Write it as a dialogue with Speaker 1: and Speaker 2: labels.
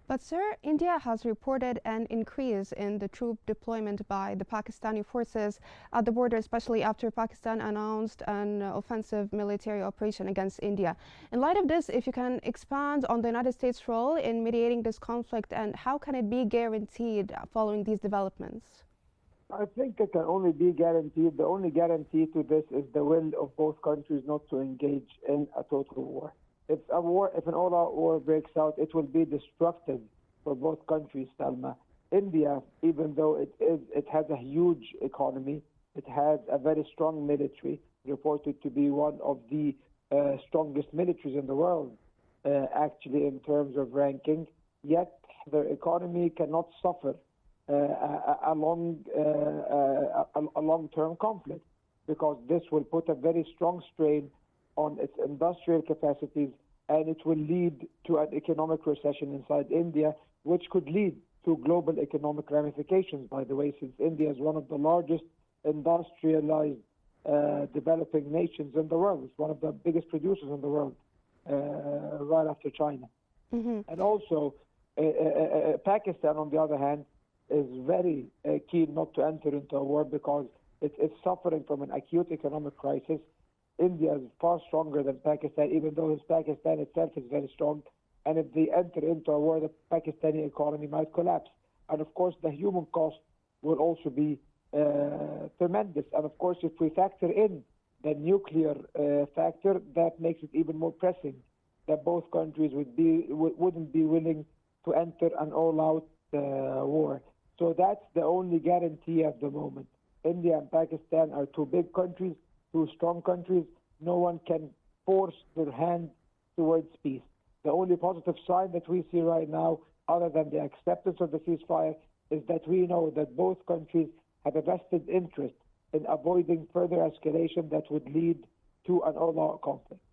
Speaker 1: But, sir, India has reported an increase in the troop deployment by the Pakistani forces at the border, especially after Pakistan announced an offensive military operation against India. In light of this, if you can expand on the United States' role in mediating this conflict and how can it be guaranteed following these developments?
Speaker 2: I think it can only be guaranteed. The only guarantee to this is the will of both countries not to engage in a total war. If an all-out war breaks out, it will be destructive for both countries, Salma. India, even though it has a huge economy, it has a very strong military, reported to be one of the strongest militaries in the world, actually in terms of ranking. Yet their economy cannot suffer a long-term conflict, because this will put a very strong strain on its industrial capacities, and it will lead to an economic recession inside India, which could lead to global economic ramifications, by the way, since India is one of the largest industrialized developing nations in the world. It's one of the biggest producers in the world, right after China.
Speaker 1: Mm-hmm.
Speaker 2: And also, Pakistan, on the other hand, is very keen not to enter into a war because it is suffering from an acute economic crisis. India is far stronger than Pakistan, even though Pakistan itself is very strong. And if they enter into a war, the Pakistani economy might collapse. And of course, the human cost will also be tremendous. And of course, if we factor in the nuclear factor, that makes it even more pressing that both countries wouldn't be willing to enter an all-out war. So that's the only guarantee at the moment. India and Pakistan are two big countries, two strong countries. No one can force their hand towards peace. The only positive sign that we see right now, other than the acceptance of the ceasefire, is that we know that both countries have a vested interest in avoiding further escalation that would lead to an all-out conflict.